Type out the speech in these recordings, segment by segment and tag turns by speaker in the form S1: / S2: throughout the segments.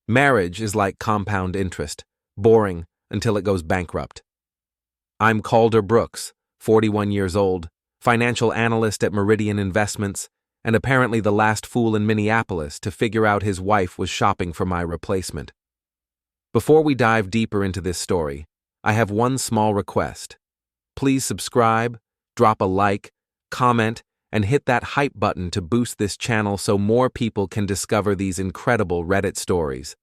S1: Marriage is like compound interest, boring until it goes bankrupt. I'm Calder Brooks, 41 years old, financial analyst at Meridian Investments, and apparently the last fool in Minneapolis to figure out his wife was shopping for my replacement. Before we dive deeper into this story, I have one small request. Please subscribe, drop a like, comment, and hit that hype button to boost this channel so more people can discover these incredible Reddit stories.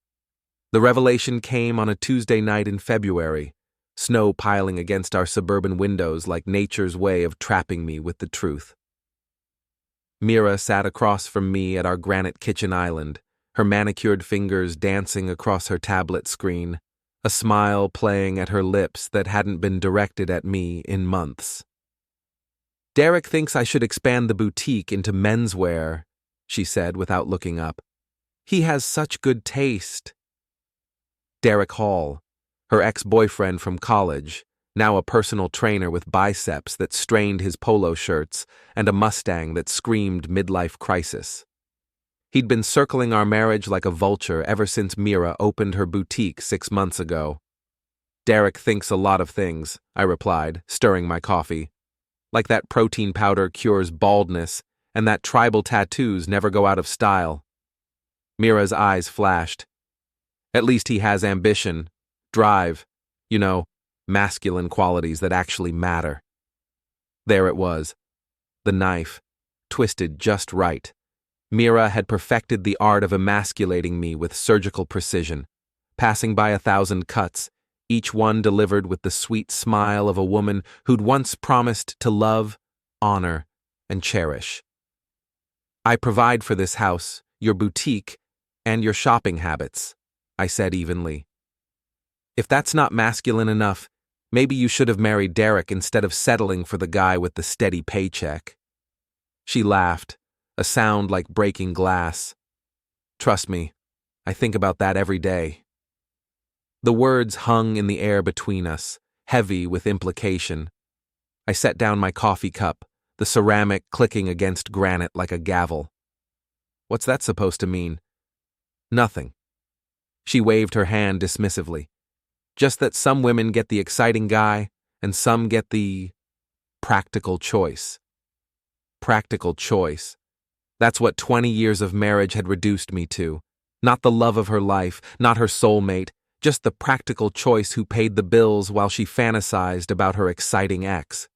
S1: The revelation came on a Tuesday night in February, snow piling against our suburban windows like nature's way of trapping me with the truth. Mira sat across from me at our granite kitchen island, her manicured fingers dancing across her tablet screen, a smile playing at her lips that hadn't been directed at me in months. "Derek thinks I should expand the boutique into menswear," she said without looking up. "He has such good taste." Derek Hall, her ex-boyfriend from college, now a personal trainer with biceps that strained his polo shirts and a Mustang that screamed midlife crisis. He'd been circling our marriage like a vulture ever since Mira opened her boutique 6 months ago. "Derek thinks a lot of things," I replied, stirring my coffee. "Like that protein powder cures baldness and that tribal tattoos never go out of style." Mira's eyes flashed. "At least he has ambition, drive, masculine qualities that actually matter." There it was. The knife, twisted just right. Mira had perfected the art of emasculating me with surgical precision, passing by 1,000 cuts, each one delivered with the sweet smile of a woman who'd once promised to love, honor, and cherish. "I provide for this house, your boutique, and your shopping habits," I said evenly. "If that's not masculine enough, maybe you should have married Derek instead of settling for the guy with the steady paycheck." She laughed, a sound like breaking glass. "Trust me, I think about that every day." The words hung in the air between us, heavy with implication. I set down my coffee cup, the ceramic clicking against granite like a gavel. "What's that supposed to mean?" "Nothing." She waved her hand dismissively. "Just that some women get the exciting guy, and some get the practical choice." Practical choice. That's what 20 years of marriage had reduced me to. Not the love of her life, not her soulmate, just the practical choice who paid the bills while she fantasized about her exciting ex.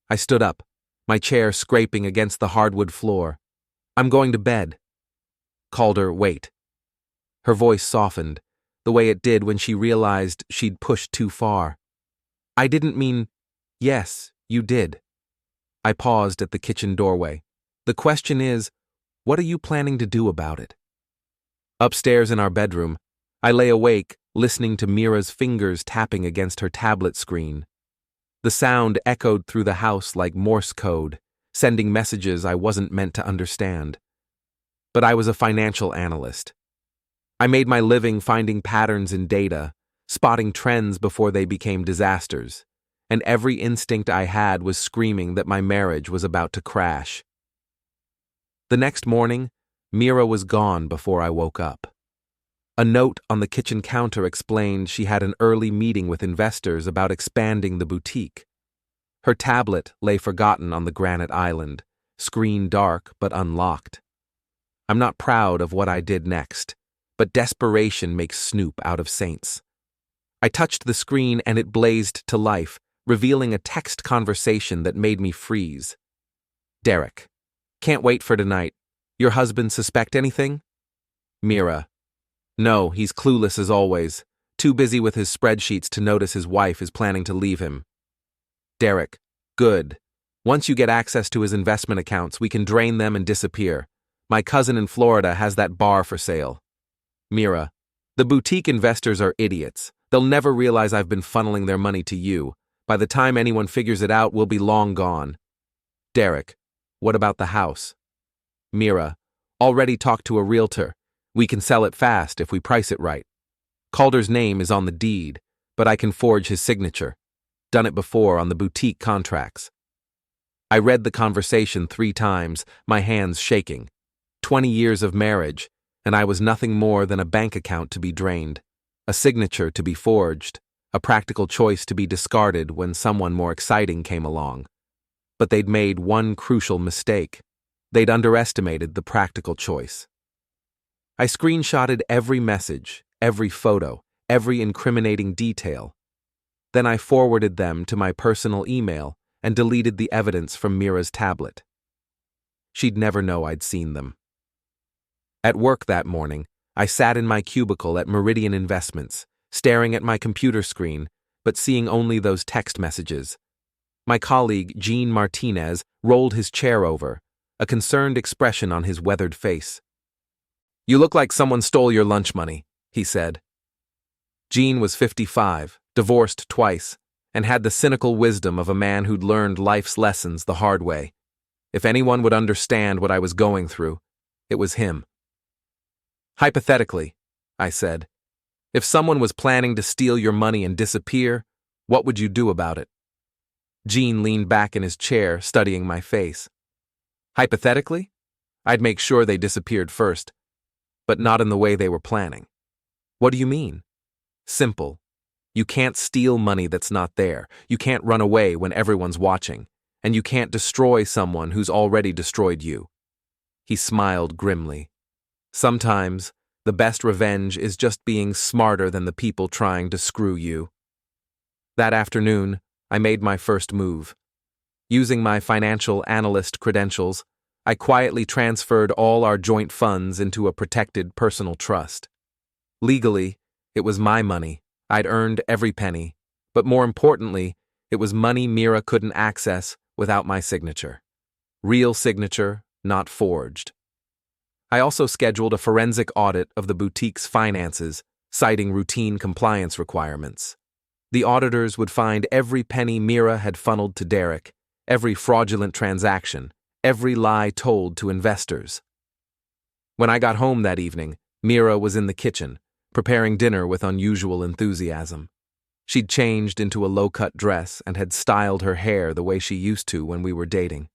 S1: I stood up, my chair scraping against the hardwood floor. "I'm going to bed." "Calder, wait." Her voice softened, the way it did when she realized she'd pushed too far. "I didn't mean, yes, you did." I paused at the kitchen doorway. "The question is, what are you planning to do about it?" Upstairs in our bedroom, I lay awake, listening to Mira's fingers tapping against her tablet screen. The sound echoed through the house like Morse code, sending messages I wasn't meant to understand. But I was a financial analyst. I made my living finding patterns in data, spotting trends before they became disasters, and every instinct I had was screaming that my marriage was about to crash. The next morning, Mira was gone before I woke up. A note on the kitchen counter explained she had an early meeting with investors about expanding the boutique. Her tablet lay forgotten on the granite island, screen dark but unlocked. I'm not proud of what I did next, but desperation makes Snoop out of saints. I touched the screen and it blazed to life, revealing a text conversation that made me freeze. "Derek, can't wait for tonight. Your husband suspect anything?" Mira, "No, he's clueless as always, too busy with his spreadsheets to notice his wife is planning to leave him." Derek, "Good. Once you get access to his investment accounts, we can drain them and disappear. My cousin in Florida has that bar for sale." Mira, "The boutique investors are idiots. They'll never realize I've been funneling their money to you. By the time anyone figures it out, we'll be long gone." Derek, "What about the house?" Mira, "Already talked to a realtor. We can sell it fast if we price it right. Calder's name is on the deed, but I can forge his signature. Done it before on the boutique contracts." I read the conversation 3 times, my hands shaking. 20 years of marriage, and I was nothing more than a bank account to be drained, a signature to be forged, a practical choice to be discarded when someone more exciting came along. But they'd made one crucial mistake. They'd underestimated the practical choice. I screenshotted every message, every photo, every incriminating detail. Then I forwarded them to my personal email and deleted the evidence from Mira's tablet. She'd never know I'd seen them. At work that morning, I sat in my cubicle at Meridian Investments, staring at my computer screen, but seeing only those text messages. My colleague, Gene Martinez, rolled his chair over, a concerned expression on his weathered face. "You look like someone stole your lunch money," he said. Gene was 55, divorced twice, and had the cynical wisdom of a man who'd learned life's lessons the hard way. If anyone would understand what I was going through, it was him. "Hypothetically," I said, "if someone was planning to steal your money and disappear, what would you do about it?" Gene leaned back in his chair, studying my face. "Hypothetically, I'd make sure they disappeared first, but not in the way they were planning." "What do you mean?" "Simple. You can't steal money that's not there. You can't run away when everyone's watching. And you can't destroy someone who's already destroyed you." He smiled grimly. "Sometimes, the best revenge is just being smarter than the people trying to screw you." That afternoon, I made my first move. Using my financial analyst credentials, I quietly transferred all our joint funds into a protected personal trust. Legally, it was my money. I'd earned every penny, but more importantly, it was money Mira couldn't access without my signature. Real signature, not forged. I also scheduled a forensic audit of the boutique's finances, citing routine compliance requirements. The auditors would find every penny Mira had funneled to Derek, every fraudulent transaction, every lie told to investors. When I got home that evening, Mira was in the kitchen, preparing dinner with unusual enthusiasm. She'd changed into a low-cut dress and had styled her hair the way she used to when we were dating.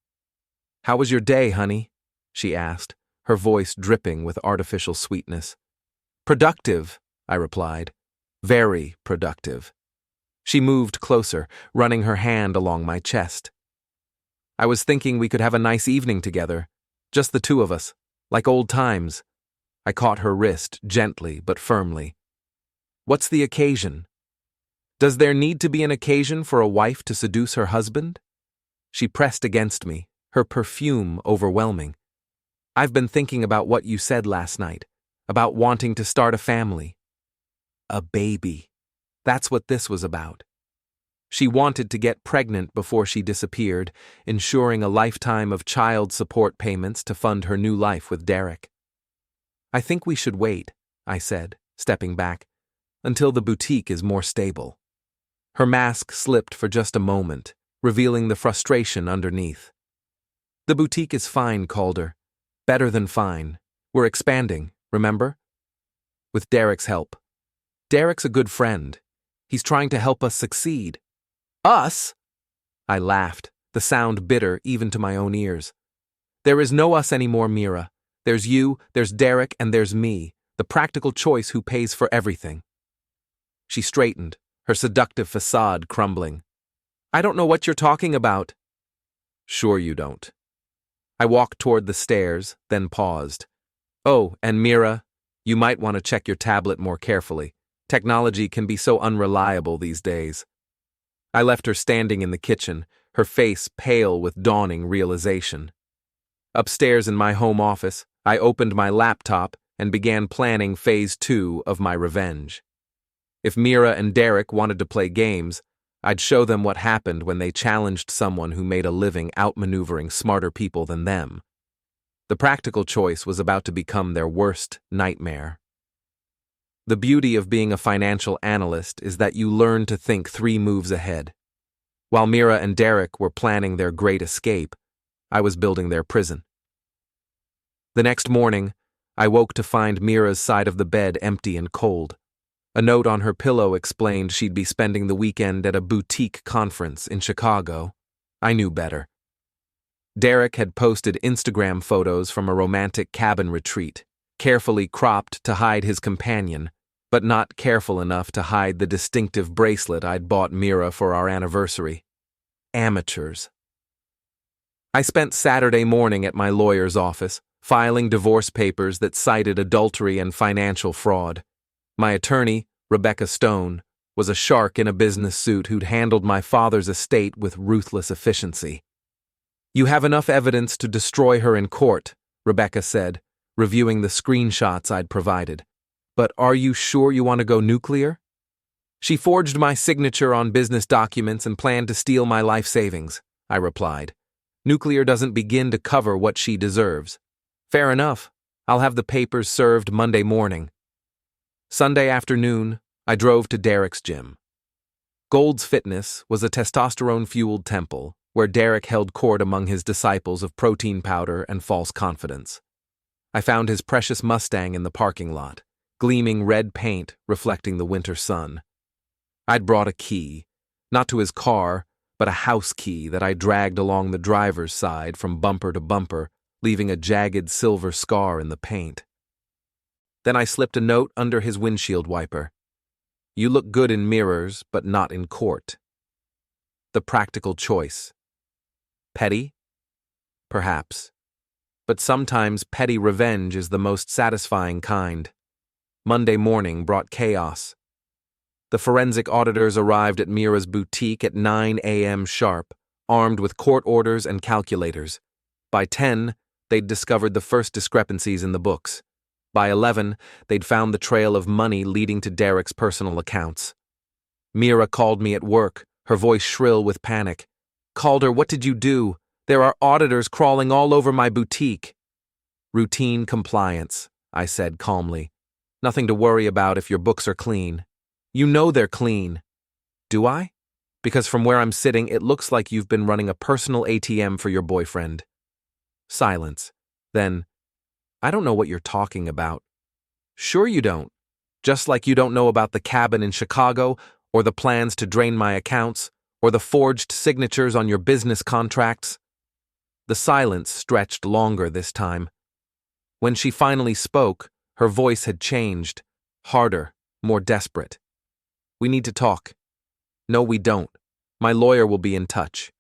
S1: "How was your day, honey?" she asked, her voice dripping with artificial sweetness. "Productive," I replied. "Very productive." She moved closer, running her hand along my chest. "I was thinking we could have a nice evening together, just the two of us, like old times." I caught her wrist, gently but firmly. "What's the occasion?" "Does there need to be an occasion for a wife to seduce her husband?" She pressed against me, her perfume overwhelming. "I've been thinking about what you said last night, about wanting to start a family." A baby. That's what this was about. She wanted to get pregnant before she disappeared, ensuring a lifetime of child support payments to fund her new life with Derek. "I think we should wait," I said, stepping back, "until the boutique is more stable." Her mask slipped for just a moment, revealing the frustration underneath. "The boutique is fine, Calder. Better than fine. We're expanding, remember? With Derek's help. Derek's a good friend. He's trying to help us succeed." "Us?" I laughed, the sound bitter even to my own ears. "There is no us anymore, Mira. There's you, there's Derek, and there's me, the practical choice who pays for everything." She straightened, her seductive facade crumbling. "I don't know what you're talking about." "Sure you don't." I walked toward the stairs, then paused. "Oh, and Mira, you might want to check your tablet more carefully. Technology can be so unreliable these days." I left her standing in the kitchen, her face pale with dawning realization. Upstairs in my home office, I opened my laptop and began planning phase 2 of my revenge. If Mira and Derek wanted to play games, I'd show them what happened when they challenged someone who made a living outmaneuvering smarter people than them. The practical choice was about to become their worst nightmare. The beauty of being a financial analyst is that you learn to think 3 moves ahead. While Mira and Derek were planning their great escape, I was building their prison. The next morning, I woke to find Mira's side of the bed empty and cold. A note on her pillow explained she'd be spending the weekend at a boutique conference in Chicago. I knew better. Derek had posted Instagram photos from a romantic cabin retreat, carefully cropped to hide his companion, but not careful enough to hide the distinctive bracelet I'd bought Mira for our anniversary. Amateurs. I spent Saturday morning at my lawyer's office, filing divorce papers that cited adultery and financial fraud. My attorney, Rebecca Stone, was a shark in a business suit who'd handled my father's estate with ruthless efficiency. "You have enough evidence to destroy her in court," Rebecca said, reviewing the screenshots I'd provided. "But are you sure you want to go nuclear?" "She forged my signature on business documents and planned to steal my life savings," I replied. "Nuclear doesn't begin to cover what she deserves." "Fair enough. I'll have the papers served Monday morning." Sunday afternoon, I drove to Derek's gym. Gold's Fitness was a testosterone-fueled temple where Derek held court among his disciples of protein powder and false confidence. I found his precious Mustang in the parking lot, gleaming red paint reflecting the winter sun. I'd brought a key, not to his car, but a house key that I dragged along the driver's side from bumper to bumper, leaving a jagged silver scar in the paint. Then I slipped a note under his windshield wiper. "You look good in mirrors, but not in court." The practical choice. Petty? Perhaps. But sometimes petty revenge is the most satisfying kind. Monday morning brought chaos. The forensic auditors arrived at Mira's boutique at 9 a.m. sharp, armed with court orders and calculators. By 10, they'd discovered the first discrepancies in the books. By 11, they'd found the trail of money leading to Derek's personal accounts. Mira called me at work, her voice shrill with panic. "Calder, what did you do? There are auditors crawling all over my boutique." "Routine compliance," I said calmly. "Nothing to worry about if your books are clean." "You know they're clean." "Do I? Because from where I'm sitting, it looks like you've been running a personal ATM for your boyfriend." Silence. Then, "I don't know what you're talking about." "Sure you don't. Just like you don't know about the cabin in Chicago, or the plans to drain my accounts, or the forged signatures on your business contracts." The silence stretched longer this time. When she finally spoke, her voice had changed, harder, more desperate. "We need to talk." "No, we don't. My lawyer will be in touch."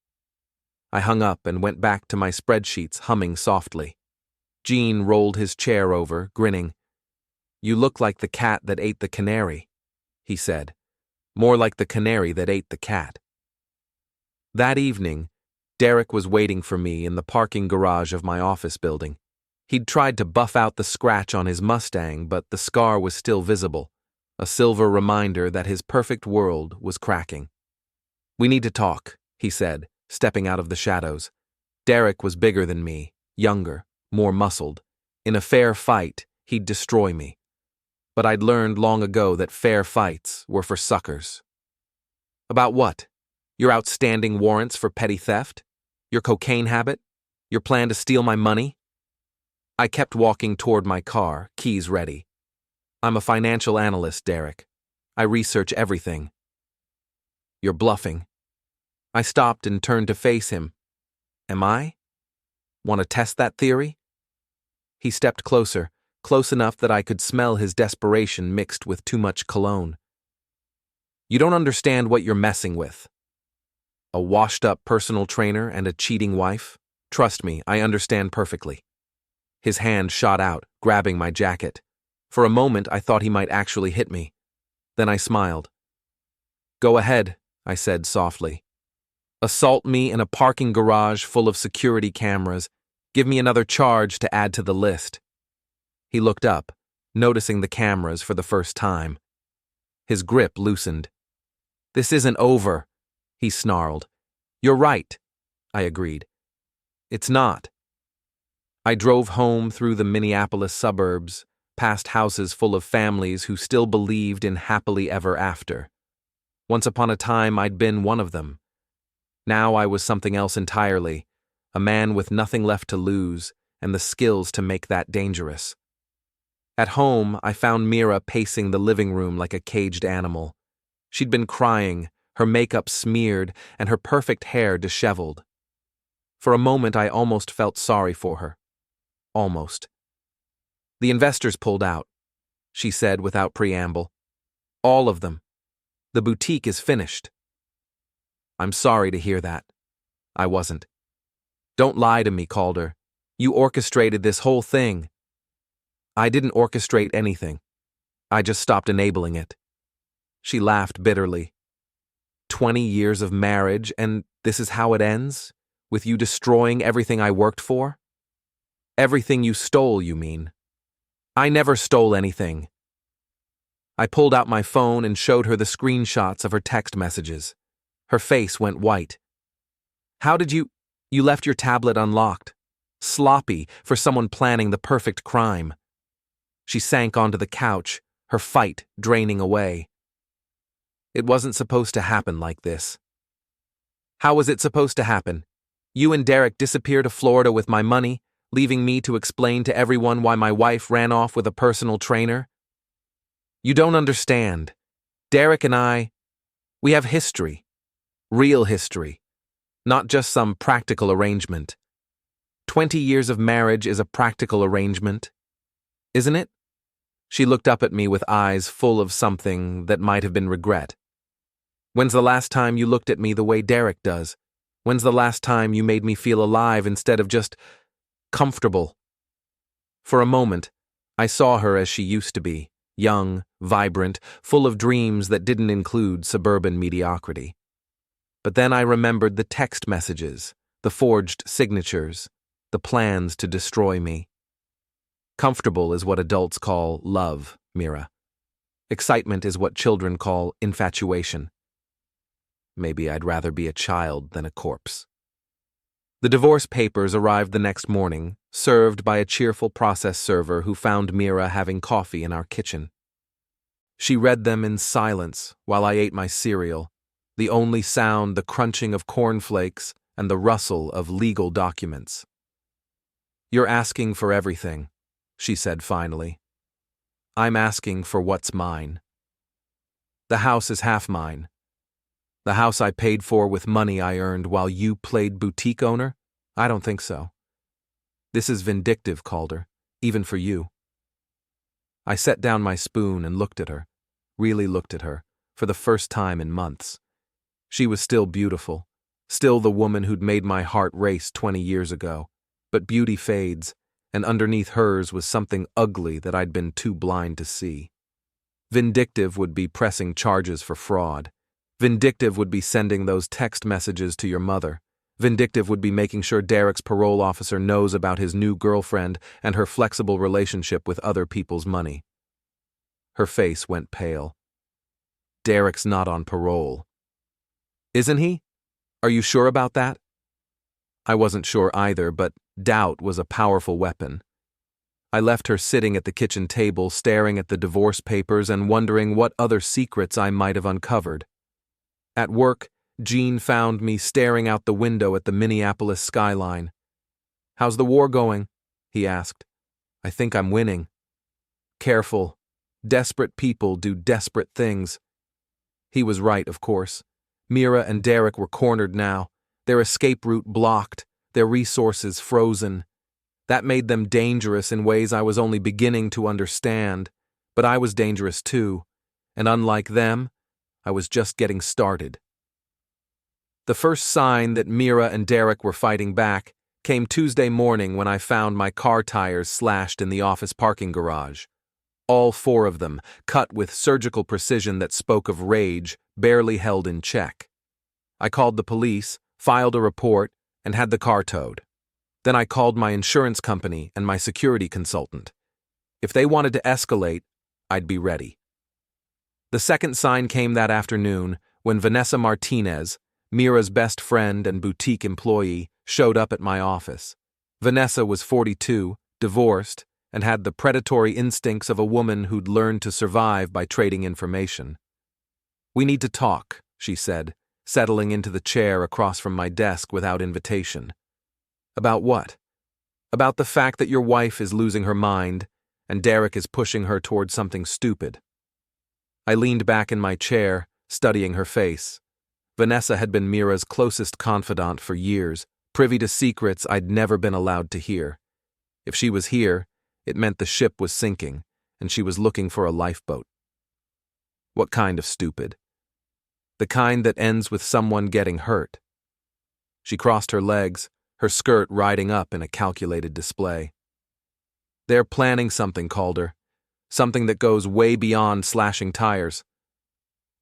S1: I hung up and went back to my spreadsheets, humming softly. Gene rolled his chair over, grinning. "You look like the cat that ate the canary," he said. "More like the canary that ate the cat." That evening, Derek was waiting for me in the parking garage of my office building. He'd tried to buff out the scratch on his Mustang, but the scar was still visible, a silver reminder that his perfect world was cracking. "We need to talk," he said, stepping out of the shadows. Derek was bigger than me, younger, more muscled. In a fair fight, he'd destroy me. But I'd learned long ago that fair fights were for suckers. "About what? Your outstanding warrants for petty theft? Your cocaine habit? Your plan to steal my money?" I kept walking toward my car, keys ready. "I'm a financial analyst, Derek. I research everything." "You're bluffing." I stopped and turned to face him. "Am I? Want to test that theory?" He stepped closer, close enough that I could smell his desperation mixed with too much cologne. "You don't understand what you're messing with." "A washed-up personal trainer and a cheating wife? Trust me, I understand perfectly." His hand shot out, grabbing my jacket. For a moment, I thought he might actually hit me. Then I smiled. "Go ahead," I said softly. "Assault me in a parking garage full of security cameras. Give me another charge to add to the list." He looked up, noticing the cameras for the first time. His grip loosened. "This isn't over," he snarled. "You're right," I agreed. "It's not." I drove home through the Minneapolis suburbs, past houses full of families who still believed in happily ever after. Once upon a time, I'd been one of them. Now I was something else entirely, a man with nothing left to lose and the skills to make that dangerous. At home, I found Mira pacing the living room like a caged animal. She'd been crying, her makeup smeared, and her perfect hair disheveled. For a moment, I almost felt sorry for her. Almost. The investors pulled out, she said without preamble. All of them. The boutique is finished. I'm sorry to hear that. I wasn't. Don't lie to me, Calder. You orchestrated this whole thing. I didn't orchestrate anything. I just stopped enabling it. She laughed bitterly. 20 years of marriage, and this is how it ends? With you destroying everything I worked for? Everything you stole, you mean? I never stole anything. I pulled out my phone and showed her the screenshots of her text messages. Her face went white. How did you left your tablet unlocked? Sloppy for someone planning the perfect crime. She sank onto the couch, her fight draining away. It wasn't supposed to happen like this. How was it supposed to happen? You and Derek disappear to Florida with my money, leaving me to explain to everyone why my wife ran off with a personal trainer? You don't understand. Derek and we have history. Real history. Not just some practical arrangement. 20 years of marriage is a practical arrangement, isn't it? She looked up at me with eyes full of something that might have been regret. When's the last time you looked at me the way Derek does? When's the last time you made me feel alive instead of just comfortable? For a moment, I saw her as she used to be, young, vibrant, full of dreams that didn't include suburban mediocrity. But then I remembered the text messages, the forged signatures, the plans to destroy me. Comfortable is what adults call love, Mira. Excitement is what children call infatuation. Maybe I'd rather be a child than a corpse. The divorce papers arrived the next morning, served by a cheerful process server who found Mira having coffee in our kitchen. She read them in silence while I ate my cereal, the only sound the crunching of cornflakes and the rustle of legal documents. You're asking for everything, she said finally. I'm asking for what's mine. The house is half mine. The house I paid for with money I earned while you played boutique owner? I don't think so. This is vindictive, Calder, even for you. I set down my spoon and looked at her, really looked at her, for the first time in months. She was still beautiful, still the woman who'd made my heart race 20 years ago, but beauty fades, and underneath hers was something ugly that I'd been too blind to see. Vindictive would be pressing charges for fraud. Vindictive would be sending those text messages to your mother. Vindictive would be making sure Derek's parole officer knows about his new girlfriend and her flexible relationship with other people's money. Her face went pale. Derek's not on parole. Isn't he? Are you sure about that? I wasn't sure either, but doubt was a powerful weapon. I left her sitting at the kitchen table, staring at the divorce papers and wondering what other secrets I might have uncovered. At work, Gene found me staring out the window at the Minneapolis skyline. How's the war going? He asked. I think I'm winning. Careful. Desperate people do desperate things. He was right, of course. Mira and Derek were cornered now, their escape route blocked, their resources frozen. That made them dangerous in ways I was only beginning to understand, but I was dangerous too, and unlike them, I was just getting started. The first sign that Mira and Derek were fighting back came Tuesday morning when I found my car tires slashed in the office parking garage. All 4 of them, cut with surgical precision that spoke of rage, barely held in check. I called the police, filed a report, and had the car towed. Then I called my insurance company and my security consultant. If they wanted to escalate, I'd be ready. The second sign came that afternoon when Vanessa Martinez, Mira's best friend and boutique employee, showed up at my office. Vanessa was 42, divorced, and had the predatory instincts of a woman who'd learned to survive by trading information. We need to talk, she said, settling into the chair across from my desk without invitation. About what? About the fact that your wife is losing her mind and Derek is pushing her toward something stupid. I leaned back in my chair, studying her face. Vanessa had been Mira's closest confidant for years, privy to secrets I'd never been allowed to hear. If she was here, It meant the ship was sinking, and she was looking for a lifeboat. What kind of stupid? The kind that ends with someone getting hurt. She crossed her legs, her skirt riding up in a calculated display. They're planning something, Calder. Something that goes way beyond slashing tires.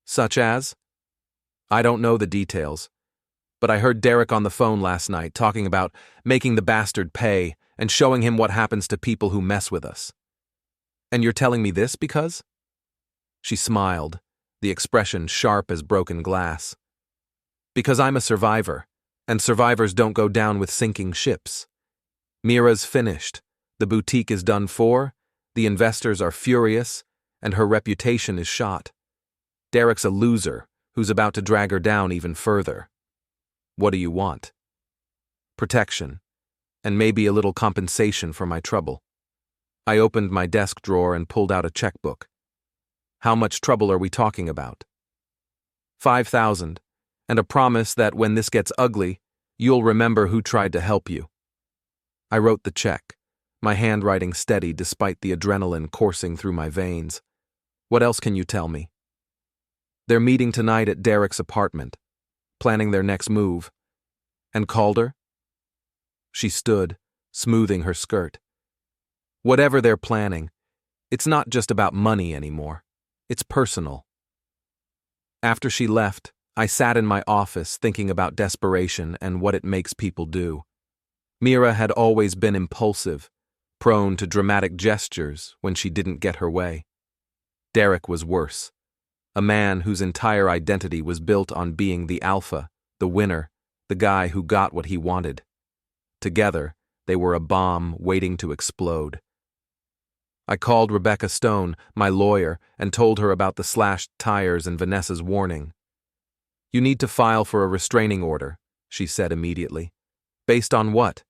S1: Such as? I don't know the details, but I heard Derek on the phone last night talking about making the bastard pay and showing him what happens to people who mess with us. And you're telling me this because? She smiled, the expression sharp as broken glass. Because I'm a survivor, and survivors don't go down with sinking ships. Mira's finished, the boutique is done for, the investors are furious, and her reputation is shot. Derek's a loser who's about to drag her down even further. What do you want? Protection, and maybe a little compensation for my trouble. I opened my desk drawer and pulled out a checkbook. How much trouble are we talking about? 5,000, and a promise that when this gets ugly, you'll remember who tried to help you. I wrote the check, my handwriting steady despite the adrenaline coursing through my veins. What else can you tell me? They're meeting tonight at Derek's apartment, planning their next move. And Calder? She stood, smoothing her skirt. Whatever they're planning, it's not just about money anymore. It's personal. After she left, I sat in my office thinking about desperation and what it makes people do. Mira had always been impulsive, prone to dramatic gestures when she didn't get her way. Derek was worse. A man whose entire identity was built on being the alpha, the winner, the guy who got what he wanted. Together, they were a bomb waiting to explode. I called Rebecca Stone, my lawyer, and told her about the slashed tires and Vanessa's warning. You need to file for a restraining order, she said immediately. Based on what?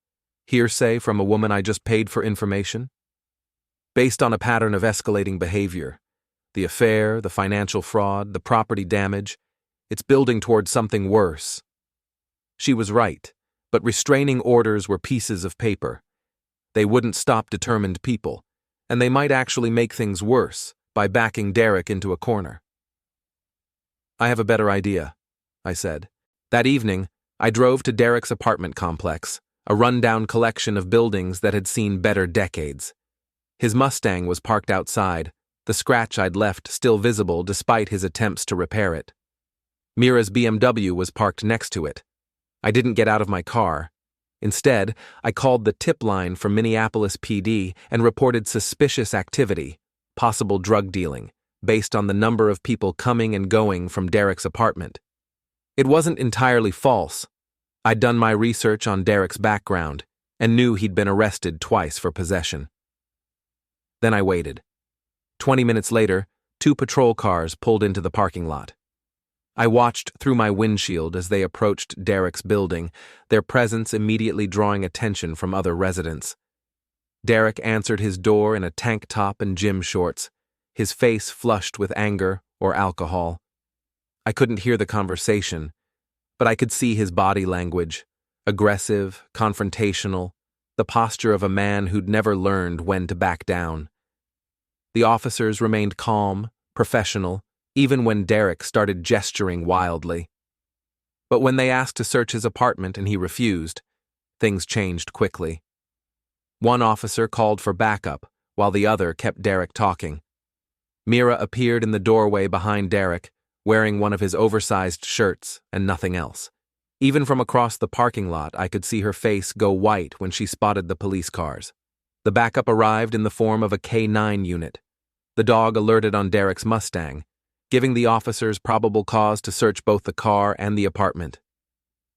S1: Hearsay from a woman I just paid for information? Based on a pattern of escalating behavior. The affair, the financial fraud, the property damage, it's building towards something worse. She was right, but restraining orders were pieces of paper. They wouldn't stop determined people, and they might actually make things worse by backing Derek into a corner. I have a better idea, I said. That evening, I drove to Derek's apartment complex, a rundown collection of buildings that had seen better decades. His Mustang was parked outside, the scratch I'd left still visible despite his attempts to repair it. Mira's BMW was parked next to it. I didn't get out of my car. Instead, I called the tip line for Minneapolis PD and reported suspicious activity, possible drug dealing, based on the number of people coming and going from Derek's apartment. It wasn't entirely false. I'd done my research on Derek's background and knew he'd been arrested twice for possession. Then I waited. 20 minutes later, 2 patrol cars pulled into the parking lot. I watched through my windshield as they approached Derek's building, their presence immediately drawing attention from other residents. Derek answered his door in a tank top and gym shorts, his face flushed with anger or alcohol. I couldn't hear the conversation, but I could see his body language, aggressive, confrontational, the posture of a man who'd never learned when to back down. The officers remained calm, professional, even when Derek started gesturing wildly. But when they asked to search his apartment and he refused, things changed quickly. One officer called for backup, while the other kept Derek talking. Mira appeared in the doorway behind Derek, wearing one of his oversized shirts and nothing else. Even from across the parking lot, I could see her face go white when she spotted the police cars. The backup arrived in the form of a K9 unit. The dog alerted on Derek's Mustang, giving the officers probable cause to search both the car and the apartment.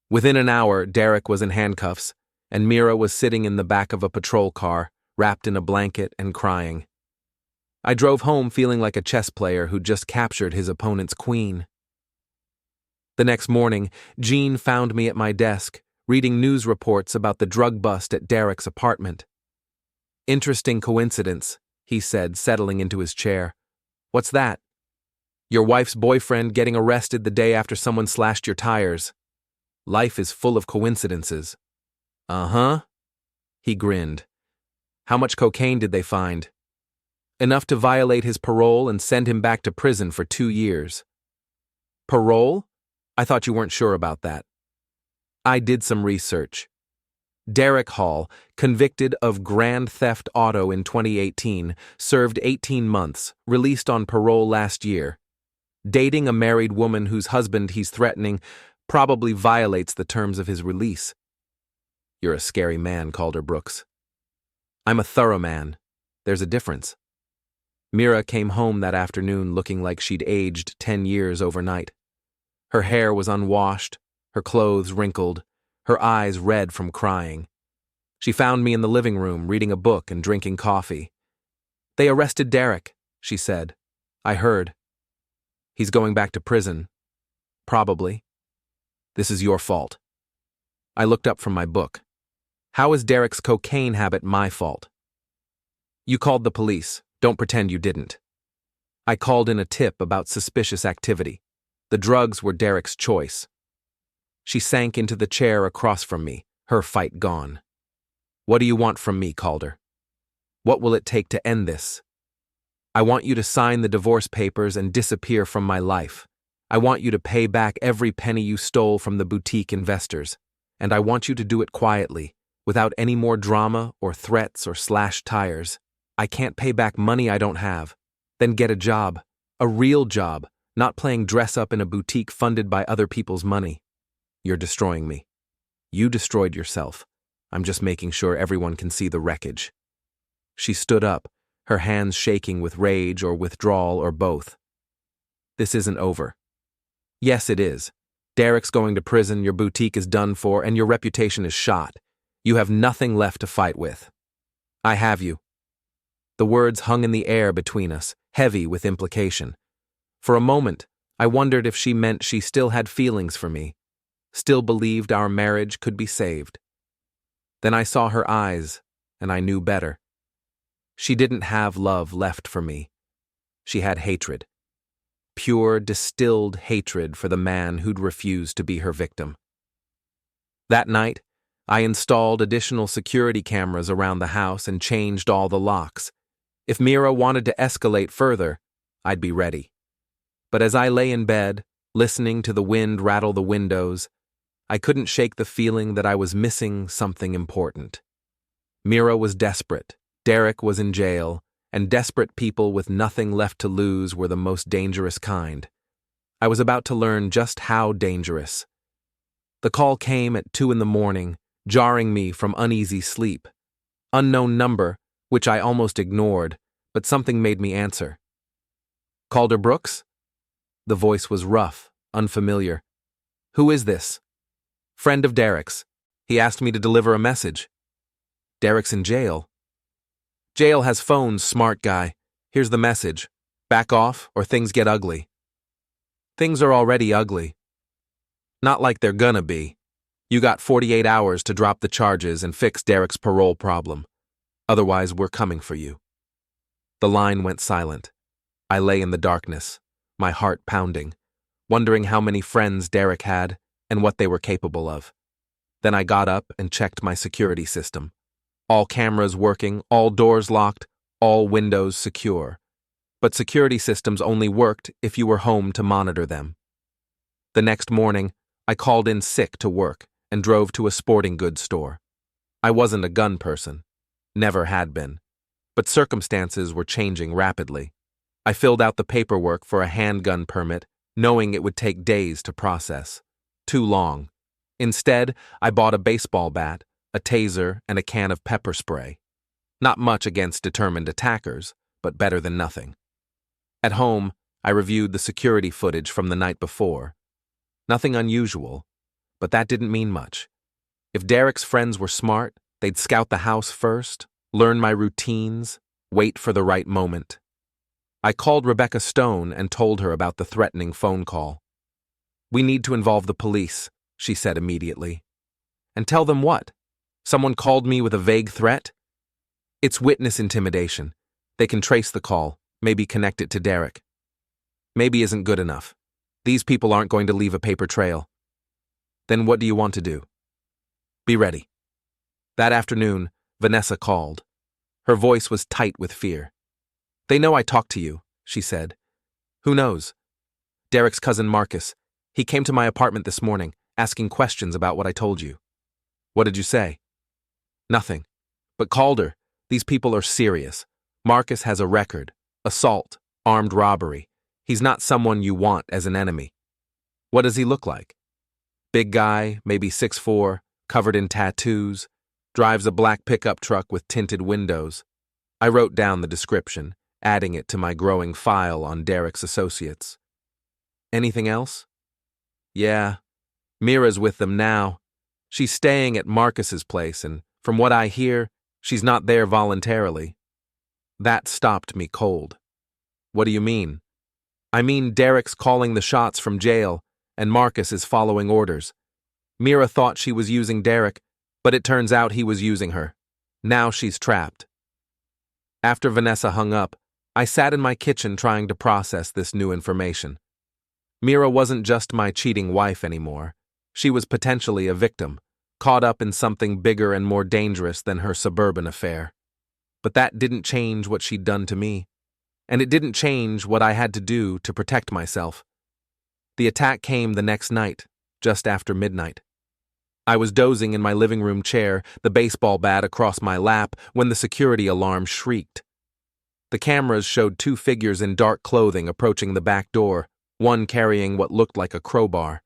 S1: Within an hour, Derek was in handcuffs, and Mira was sitting in the back of a patrol car, wrapped in a blanket and crying. I drove home feeling like a chess player who'd just captured his opponent's queen. The next morning, Jean found me at my desk, reading news reports about the drug bust at Derek's apartment. Interesting coincidence, he said, settling into his chair. What's that? Your wife's boyfriend getting arrested the day after someone slashed your tires. Life is full of coincidences. Uh-huh. He grinned. How much cocaine did they find? Enough to violate his parole and send him back to prison for 2 years. Parole? I thought you weren't sure about that. I did some research. Derek Hall, convicted of grand theft auto in 2018, served 18 months, released on parole last year. Dating a married woman whose husband he's threatening probably violates the terms of his release. You're a scary man, Calder Brooks. I'm a thorough man. There's a difference. Mira came home that afternoon looking like she'd aged 10 years overnight. Her hair was unwashed, her clothes wrinkled, her eyes red from crying. She found me in the living room reading a book and drinking coffee. "They arrested Derek," she said. "I heard. He's going back to prison. Probably. This is your fault." I looked up from my book. "How is Derek's cocaine habit my fault?" "You called the police. Don't pretend you didn't." "I called in a tip about suspicious activity. The drugs were Derek's choice." She sank into the chair across from me, her fight gone. "What do you want from me, Calder? What will it take to end this? I want you to sign the divorce papers and disappear from my life. I want you to pay back every penny you stole from the boutique investors, and I want you to do it quietly, without any more drama or threats or slashed tires. I can't pay back money I don't have. Then get a job, a real job, not playing dress-up in a boutique funded by other people's money. You're destroying me. You destroyed yourself. I'm just making sure everyone can see the wreckage." She stood up, her hands shaking with rage or withdrawal or both. "This isn't over." "Yes, it is. Derek's going to prison, your boutique is done for, and your reputation is shot. You have nothing left to fight with." "I have you." The words hung in the air between us, heavy with implication. For a moment, I wondered if she meant she still had feelings for me, still believed our marriage could be saved. Then I saw her eyes, and I knew better. She didn't have love left for me. She had hatred. Pure, distilled hatred for the man who'd refused to be her victim. That night, I installed additional security cameras around the house and changed all the locks. If Mira wanted to escalate further, I'd be ready. But as I lay in bed, listening to the wind rattle the windows, I couldn't shake the feeling that I was missing something important. Mira was desperate, Derek was in jail, and desperate people with nothing left to lose were the most dangerous kind. I was about to learn just how dangerous. The call came at 2 a.m, jarring me from uneasy sleep. Unknown number, which I almost ignored, but something made me answer. "Calder Brooks?" The voice was rough, unfamiliar. "Who is this?" "Friend of Derek's. He asked me to deliver a message." "Derek's in jail." "Jail has phones, smart guy. Here's the message. Back off, or things get ugly." "Things are already ugly." "Not like they're gonna be. You got 48 hours to drop the charges and fix Derek's parole problem. Otherwise, we're coming for you." The line went silent. I lay in the darkness, my heart pounding, wondering how many friends Derek had and what they were capable of. Then I got up and checked my security system. All cameras working, all doors locked, all windows secure. But security systems only worked if you were home to monitor them. The next morning, I called in sick to work and drove to a sporting goods store. I wasn't a gun person. Never had been. But circumstances were changing rapidly. I filled out the paperwork for a handgun permit, knowing it would take days to process. Too long. Instead, I bought a baseball bat, a taser, and a can of pepper spray. Not much against determined attackers, but better than nothing. At home, I reviewed the security footage from the night before. Nothing unusual, but that didn't mean much. If Derek's friends were smart, they'd scout the house first, learn my routines, wait for the right moment. I called Rebecca Stone and told her about the threatening phone call. "We need to involve the police," she said immediately. "And tell them what? Someone called me with a vague threat?" "It's witness intimidation. They can trace the call, maybe connect it to Derek." "Maybe isn't good enough. These people aren't going to leave a paper trail." "Then what do you want to do?" "Be ready." That afternoon, Vanessa called. Her voice was tight with fear. "They know I talked to you," she said. "Who knows?" "Derek's cousin Marcus. He came to my apartment this morning, asking questions about what I told you." "What did you say?" "Nothing. But Calder, these people are serious. Marcus has a record: assault, armed robbery. He's not someone you want as an enemy." "What does he look like?" "Big guy, maybe 6'4", covered in tattoos, drives a black pickup truck with tinted windows." I wrote down the description, adding it to my growing file on Derek's associates. "Anything else?" "Yeah, Mira's with them now. She's staying at Marcus's place, and from what I hear, she's not there voluntarily." That stopped me cold. "What do you mean?" "I mean Derek's calling the shots from jail, and Marcus is following orders. Mira thought she was using Derek, but it turns out he was using her. Now she's trapped." After Vanessa hung up, I sat in my kitchen trying to process this new information. Mira wasn't just my cheating wife anymore. She was potentially a victim, caught up in something bigger and more dangerous than her suburban affair. But that didn't change what she'd done to me, and it didn't change what I had to do to protect myself. The attack came the next night, just after midnight. I was dozing in my living room chair, the baseball bat across my lap, when the security alarm shrieked. The cameras showed two figures in dark clothing approaching the back door, one carrying what looked like a crowbar.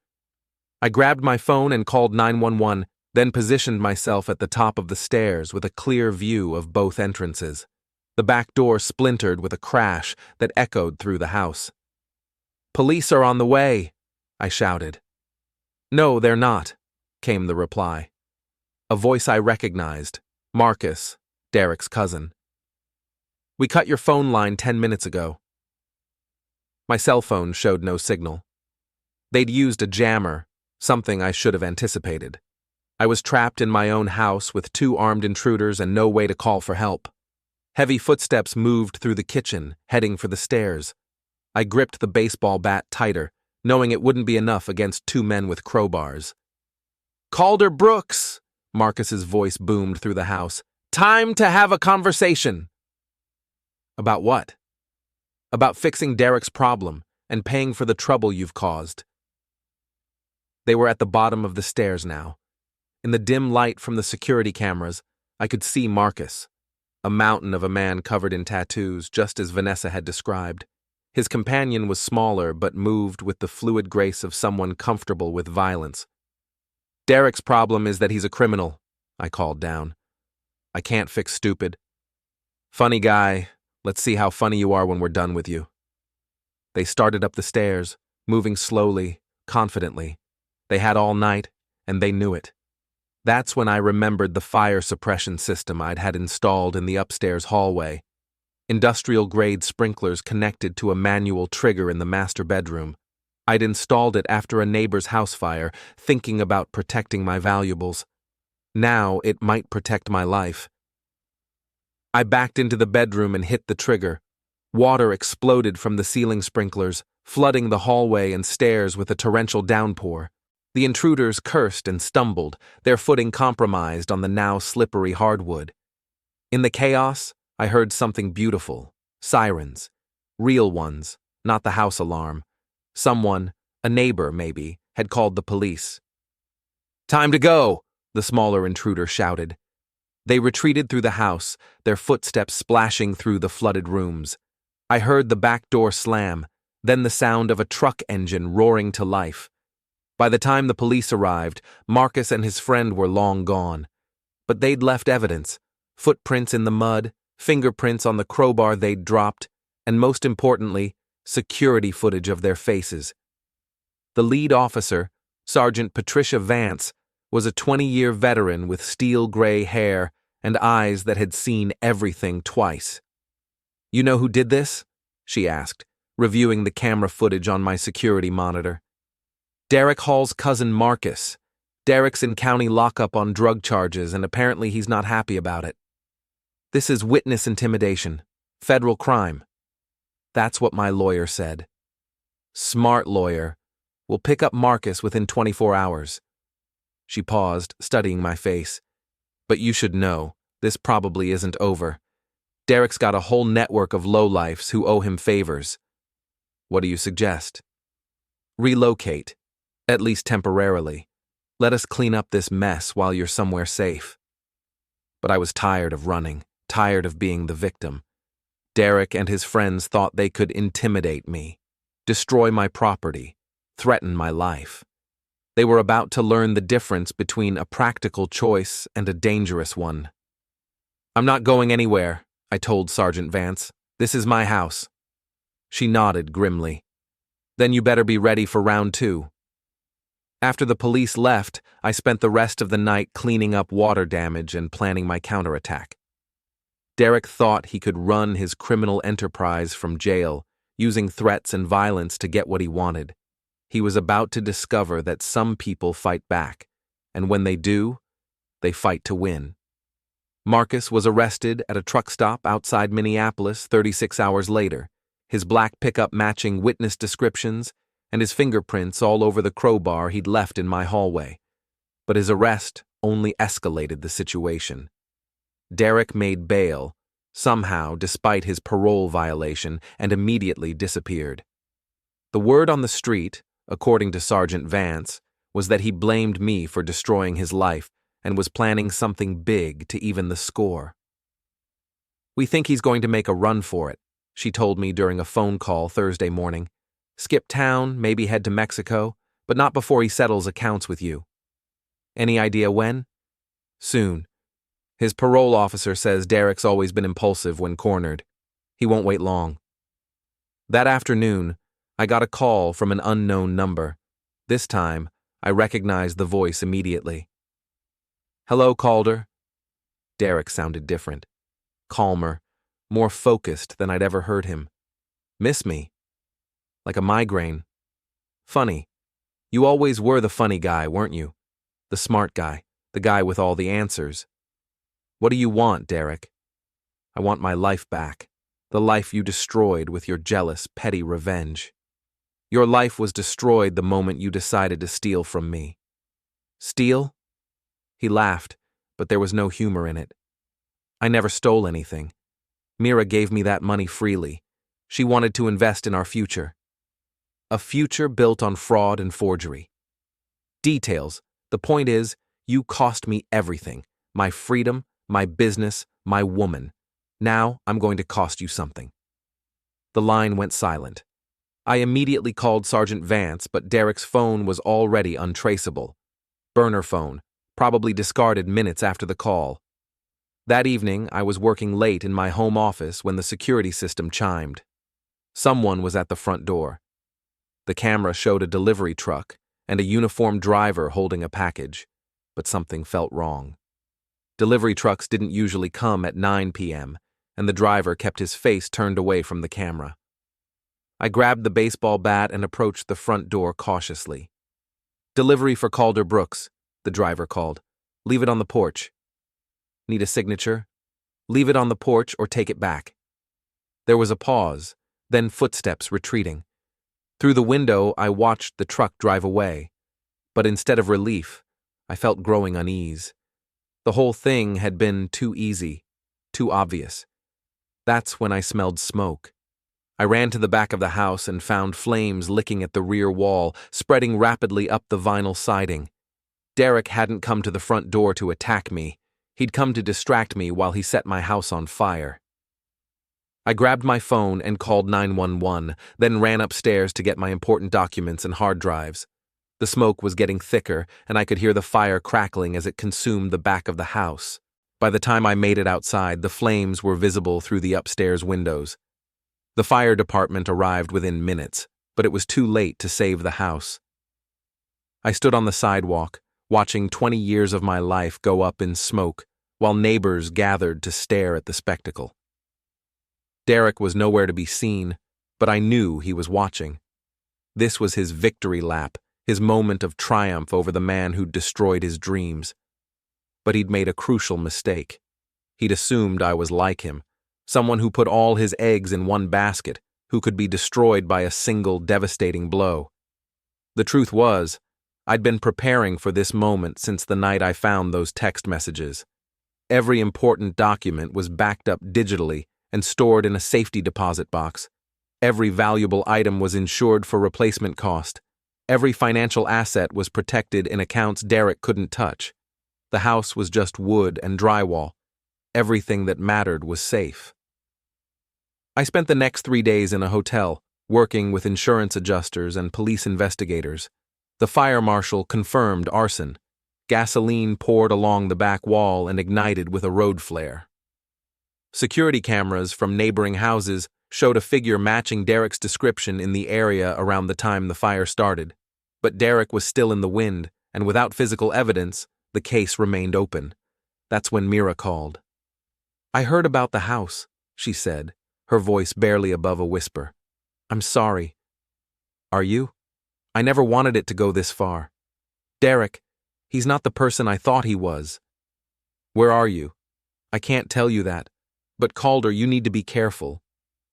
S1: I grabbed my phone and called 911, then positioned myself at the top of the stairs with a clear view of both entrances. The back door splintered with a crash that echoed through the house. "Police are on the way," I shouted. "No, they're not," came the reply. A voice I recognized: Marcus, Derek's cousin. "We cut your phone line 10 minutes ago." My cell phone showed no signal. They'd used a jammer, something I should have anticipated. I was trapped in my own house with two armed intruders and no way to call for help. Heavy footsteps moved through the kitchen, heading for the stairs. I gripped the baseball bat tighter, knowing it wouldn't be enough against two men with crowbars. "Calder Brooks!" Marcus's voice boomed through the house. "Time to have a conversation." "About what?" "About fixing Derek's problem and paying for the trouble you've caused." They were at the bottom of the stairs now. In the dim light from the security cameras, I could see Marcus, a mountain of a man covered in tattoos, just as Vanessa had described. His companion was smaller but moved with the fluid grace of someone comfortable with violence. "Derek's problem is that he's a criminal," I called down. "I can't fix stupid." "Funny guy. Let's see how funny you are when we're done with you." They started up the stairs, moving slowly, confidently. They had all night, and they knew it. That's when I remembered the fire suppression system I'd had installed in the upstairs hallway. Industrial-grade sprinklers connected to a manual trigger in the master bedroom. I'd installed it after a neighbor's house fire, thinking about protecting my valuables. Now it might protect my life. I backed into the bedroom and hit the trigger. Water exploded from the ceiling sprinklers, flooding the hallway and stairs with a torrential downpour. The intruders cursed and stumbled, their footing compromised on the now slippery hardwood. In the chaos, I heard something beautiful: sirens. Real ones, not the house alarm. Someone, a neighbor maybe, had called the police. "Time to go," the smaller intruder shouted. They retreated through the house, their footsteps splashing through the flooded rooms. I heard the back door slam, then the sound of a truck engine roaring to life. By the time the police arrived, Marcus and his friend were long gone. But they'd left evidence: footprints in the mud, fingerprints on the crowbar they'd dropped, and most importantly, security footage of their faces. The lead officer, Sergeant Patricia Vance, was a 20-year veteran with steel-gray hair and eyes that had seen everything twice. "You know who did this?" she asked, reviewing the camera footage on my security monitor. "Derek Hall's cousin Marcus. Derek's in county lockup on drug charges, and apparently he's not happy about it. This is witness intimidation. Federal crime." That's what my lawyer said. "Smart lawyer. We'll pick up Marcus within 24 hours. She paused, studying my face. "But you should know, this probably isn't over. Derek's got a whole network of lowlifes who owe him favors. What do you suggest? Relocate, at least temporarily. Let us clean up this mess while you're somewhere safe. But I was tired of running, tired of being the victim. Derek and his friends thought they could intimidate me, destroy my property, threaten my life. They were about to learn the difference between a practical choice and a dangerous one. I'm not going anywhere, I told Sergeant Vance. This is my house. She nodded grimly. Then you better be ready for round 2. After the police left, I spent the rest of the night cleaning up water damage and planning my counterattack. Derek thought he could run his criminal enterprise from jail, using threats and violence to get what he wanted. He was about to discover that some people fight back, and when they do, they fight to win. Marcus was arrested at a truck stop outside Minneapolis 36 hours later, his black pickup matching witness descriptions and his fingerprints all over the crowbar he'd left in my hallway. But his arrest only escalated the situation. Derek made bail, somehow despite his parole violation, and immediately disappeared. The word on the street, according to Sergeant Vance, was that he blamed me for destroying his life and was planning something big to even the score. We think he's going to make a run for it, she told me during a phone call Thursday morning. Skip town, maybe head to Mexico, but not before he settles accounts with you. Any idea when? Soon. His parole officer says Derek's always been impulsive when cornered. He won't wait long. That afternoon, I got a call from an unknown number. This time, I recognized the voice immediately. Hello, Calder. Derek sounded different. Calmer, more focused than I'd ever heard him. Miss me? Like a migraine. Funny. You always were the funny guy, weren't you? The smart guy, the guy with all the answers. What do you want, Derek? I want my life back, the life you destroyed with your jealous, petty revenge. Your life was destroyed the moment you decided to steal from me. Steal? He laughed, but there was no humor in it. I never stole anything. Mira gave me that money freely. She wanted to invest in our future. A future built on fraud and forgery. Details. The point is, you cost me everything. My freedom, my business, my woman. Now I'm going to cost you something. The line went silent. I immediately called Sergeant Vance, but Derek's phone was already untraceable. Burner phone, probably discarded minutes after the call. That evening, I was working late in my home office when the security system chimed. Someone was at the front door. The camera showed a delivery truck and a uniformed driver holding a package, but something felt wrong. Delivery trucks didn't usually come at 9 p.m., and the driver kept his face turned away from the camera. I grabbed the baseball bat and approached the front door cautiously. Delivery for Calder Brooks, the driver called. Leave it on the porch. Need a signature? Leave it on the porch or take it back. There was a pause, then footsteps retreating. Through the window, I watched the truck drive away, but instead of relief, I felt growing unease. The whole thing had been too easy, too obvious. That's when I smelled smoke. I ran to the back of the house and found flames licking at the rear wall, spreading rapidly up the vinyl siding. Derek hadn't come to the front door to attack me. He'd come to distract me while he set my house on fire. I grabbed my phone and called 911, then ran upstairs to get my important documents and hard drives. The smoke was getting thicker, and I could hear the fire crackling as it consumed the back of the house. By the time I made it outside, the flames were visible through the upstairs windows. The fire department arrived within minutes, but it was too late to save the house. I stood on the sidewalk, watching 20 years of my life go up in smoke, while neighbors gathered to stare at the spectacle. Derek was nowhere to be seen, but I knew he was watching. This was his victory lap, his moment of triumph over the man who'd destroyed his dreams. But he'd made a crucial mistake. He'd assumed I was like him, someone who put all his eggs in one basket, who could be destroyed by a single devastating blow. The truth was, I'd been preparing for this moment since the night I found those text messages. Every important document was backed up digitally and stored in a safety deposit box. Every valuable item was insured for replacement cost. Every financial asset was protected in accounts Derek couldn't touch. The house was just wood and drywall. Everything that mattered was safe. I spent the next 3 days in a hotel, working with insurance adjusters and police investigators. The fire marshal confirmed arson. Gasoline poured along the back wall and ignited with a road flare. Security cameras from neighboring houses showed a figure matching Derek's description in the area around the time the fire started. But Derek was still in the wind, and without physical evidence, the case remained open. That's when Mira called. "I heard about the house," she said, her voice barely above a whisper. "I'm sorry." "Are you? I never wanted it to go this far. Derek, he's not the person I thought he was." "Where are you?" "I can't tell you that. But Calder, you need to be careful.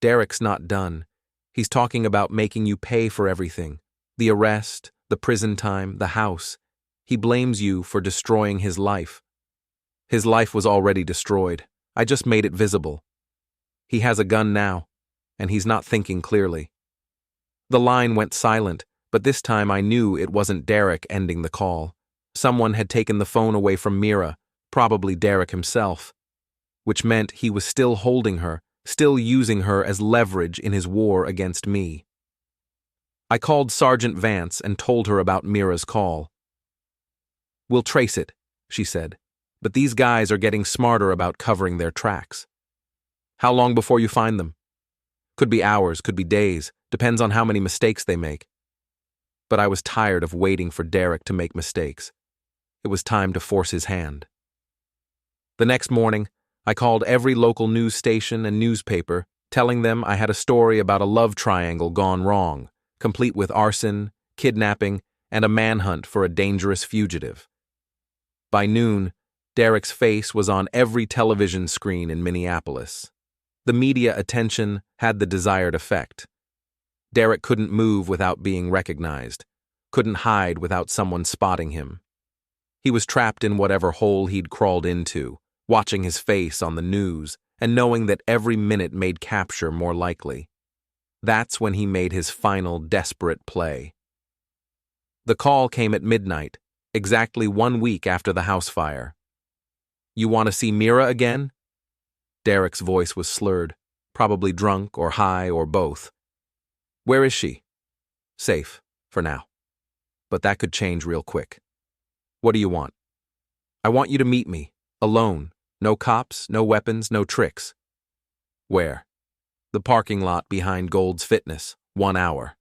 S1: Derek's not done. He's talking about making you pay for everything. The arrest, the prison time, the house. He blames you for destroying his life." "His life was already destroyed. I just made it visible. He has a gun now, and he's not thinking clearly." The line went silent, but this time I knew it wasn't Derek ending the call. Someone had taken the phone away from Mira, probably Derek himself, which meant he was still holding her, still using her as leverage in his war against me. I called Sergeant Vance and told her about Mira's call. "We'll trace it," she said, "but these guys are getting smarter about covering their tracks." "How long before you find them?" "Could be hours, could be days, depends on how many mistakes they make." But I was tired of waiting for Derek to make mistakes. It was time to force his hand. The next morning, I called every local news station and newspaper, telling them I had a story about a love triangle gone wrong, complete with arson, kidnapping, and a manhunt for a dangerous fugitive. By noon, Derek's face was on every television screen in Minneapolis. The media attention had the desired effect. Derek couldn't move without being recognized, couldn't hide without someone spotting him. He was trapped in whatever hole he'd crawled into, watching his face on the news and knowing that every minute made capture more likely. That's when he made his final desperate play. The call came at midnight, exactly 1 week after the house fire. "You want to see Mira again?" Derek's voice was slurred, probably drunk or high or both. "Where is she?" "Safe, for now. But that could change real quick." "What do you want?" "I want you to meet me, alone. No cops, no weapons, no tricks." "Where?" "The parking lot behind Gold's Fitness, 1 hour.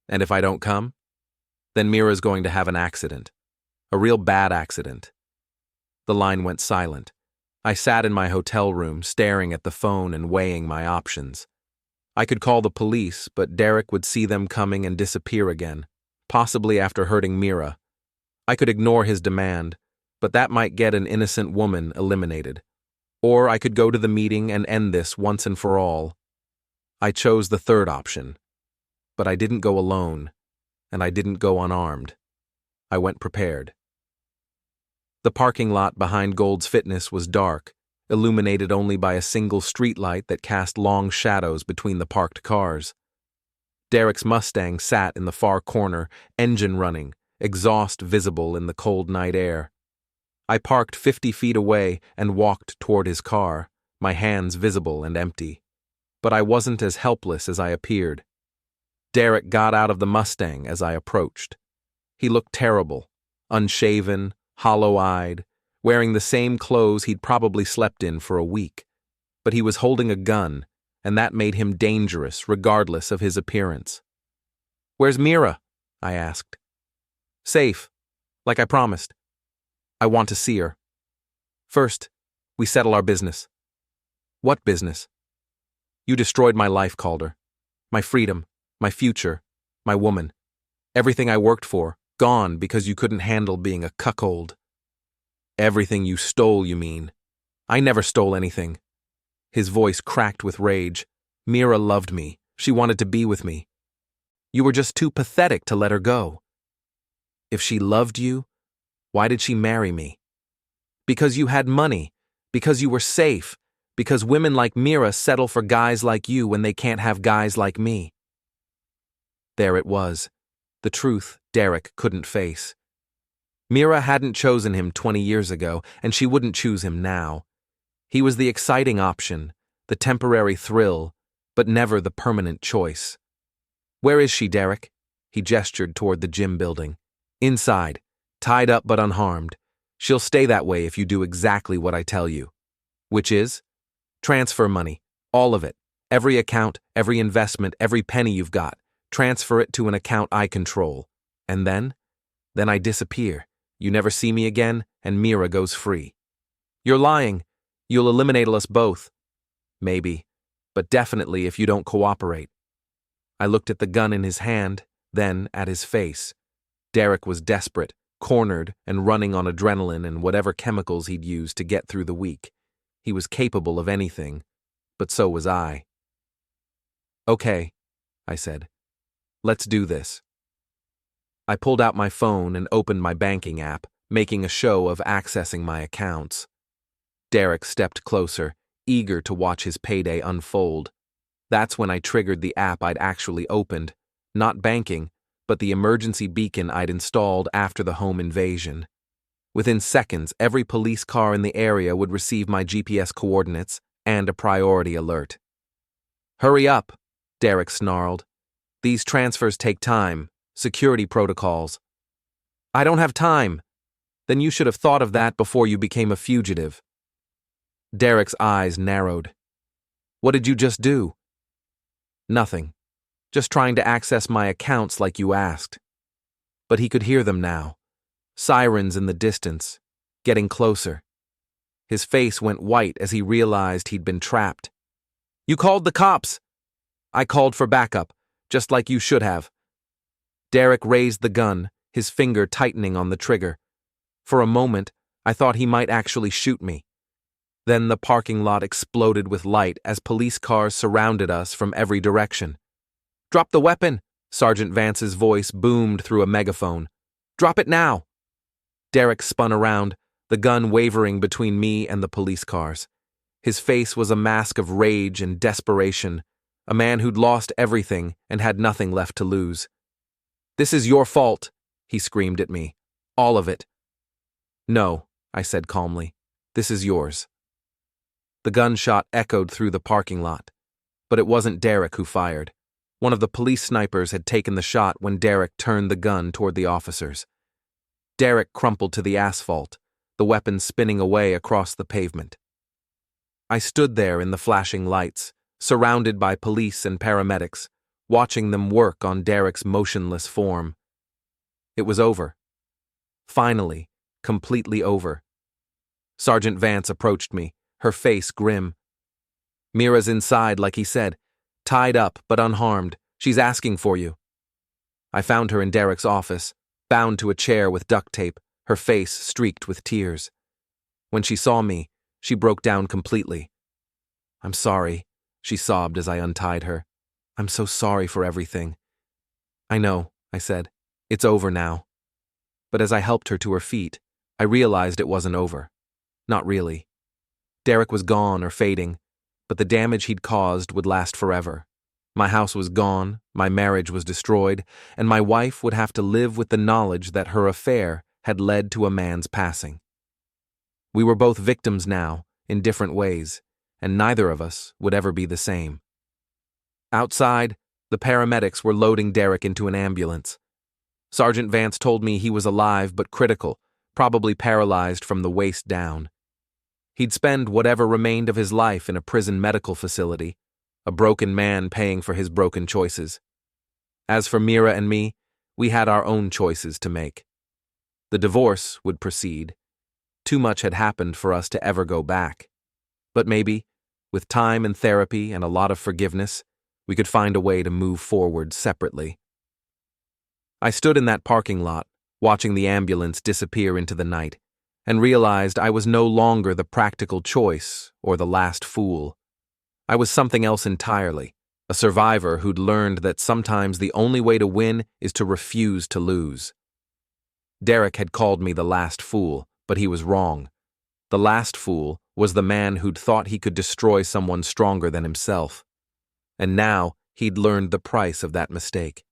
S1: "And if I don't come?" "Then Mira's going to have an accident. A real bad accident." The line went silent. I sat in my hotel room, staring at the phone and weighing my options. I could call the police, but Derek would see them coming and disappear again, possibly after hurting Mira. I could ignore his demand, but that might get an innocent woman eliminated. Or I could go to the meeting and end this once and for all. I chose the third option. But I didn't go alone, and I didn't go unarmed. I went prepared. The parking lot behind Gold's Fitness was dark, illuminated only by a single streetlight that cast long shadows between the parked cars. Derek's Mustang sat in the far corner, engine running, exhaust visible in the cold night air. I parked 50 feet away and walked toward his car, my hands visible and empty. But I wasn't as helpless as I appeared. Derek got out of the Mustang as I approached. He looked terrible, unshaven, hollow-eyed, wearing the same clothes he'd probably slept in for a week. But he was holding a gun, and that made him dangerous regardless of his appearance. "Where's Mira?" I asked. "Safe, like I promised. I want to see her. First, we settle our business." "What business?" "You destroyed my life, Calder. My freedom, my future, my woman. Everything I worked for, gone because you couldn't handle being a cuckold." "Everything you stole, you mean? I never stole anything." His voice cracked with rage. "Mira loved me. She wanted to be with me. You were just too pathetic to let her go." "If she loved you, why did she marry me?" "Because you had money, because you were safe, Because women like Mira settle for guys like you when they can't have guys like me. There it was. The truth Derek couldn't face. Mira hadn't chosen him 20 years ago, and she wouldn't choose him now. He was the exciting option, the temporary thrill, but never the permanent choice. Where is she, Derek? He gestured toward the gym building. Inside, tied up but unharmed. She'll stay that way if you do exactly what I tell you. Which is? Transfer money. All of it. Every account, every investment, every penny you've got. Transfer it to an account I control. And then? Then I disappear. You never see me again, and Mira goes free. You're lying. You'll eliminate us both. Maybe, but definitely if you don't cooperate. I looked at the gun in his hand, then at his face. Derek was desperate, cornered, and running on adrenaline and whatever chemicals he'd used to get through the week. He was capable of anything, but so was I. Okay, I said. Let's do this. I pulled out my phone and opened my banking app, making a show of accessing my accounts. Derek stepped closer, eager to watch his payday unfold. That's when I triggered the app I'd actually opened, not banking, but the emergency beacon I'd installed after the home invasion. Within seconds, every police car in the area would receive my GPS coordinates and a priority alert. Hurry up, Derek snarled. These transfers take time, security protocols. I don't have time. Then you should have thought of that before you became a fugitive. Derek's eyes narrowed. What did you just do? Nothing. Just trying to access my accounts like you asked. But he could hear them now. Sirens in the distance, getting closer. His face went white as he realized he'd been trapped. You called the cops. I called for backup, just like you should have. Derek raised the gun, his finger tightening on the trigger. For a moment, I thought he might actually shoot me. Then the parking lot exploded with light as police cars surrounded us from every direction. Drop the weapon, Sergeant Vance's voice boomed through a megaphone. Drop it now. Derek spun around, the gun wavering between me and the police cars. His face was a mask of rage and desperation, a man who'd lost everything and had nothing left to lose. This is your fault, he screamed at me. All of it. No, I said calmly. This is yours. The gunshot echoed through the parking lot. But it wasn't Derek who fired. One of the police snipers had taken the shot when Derek turned the gun toward the officers. Derek crumpled to the asphalt, the weapon spinning away across the pavement. I stood there in the flashing lights, surrounded by police and paramedics, watching them work on Derek's motionless form. It was over. Finally, completely over. Sergeant Vance approached me, her face grim. Mira's inside, like he said, tied up but unharmed. She's asking for you. I found her in Derek's office, bound to a chair with duct tape, her face streaked with tears. When she saw me, she broke down completely. I'm sorry, she sobbed as I untied her. I'm so sorry for everything. I know, I said. It's over now. But as I helped her to her feet, I realized it wasn't over. Not really. Derek was gone or fading, but the damage he'd caused would last forever. My house was gone, my marriage was destroyed, and my wife would have to live with the knowledge that her affair had led to a man's passing. We were both victims now, in different ways, and neither of us would ever be the same. Outside, the paramedics were loading Derek into an ambulance. Sergeant Vance told me he was alive but critical, probably paralyzed from the waist down. He'd spend whatever remained of his life in a prison medical facility, a broken man paying for his broken choices. As for Mira and me, we had our own choices to make. The divorce would proceed. Too much had happened for us to ever go back. But maybe, with time and therapy and a lot of forgiveness, we could find a way to move forward separately. I stood in that parking lot, watching the ambulance disappear into the night, and realized I was no longer the practical choice or the last fool. I was something else entirely, a survivor who'd learned that sometimes the only way to win is to refuse to lose. Derek had called me the last fool, but he was wrong. The last fool was the man who'd thought he could destroy someone stronger than himself. And now he'd learned the price of that mistake.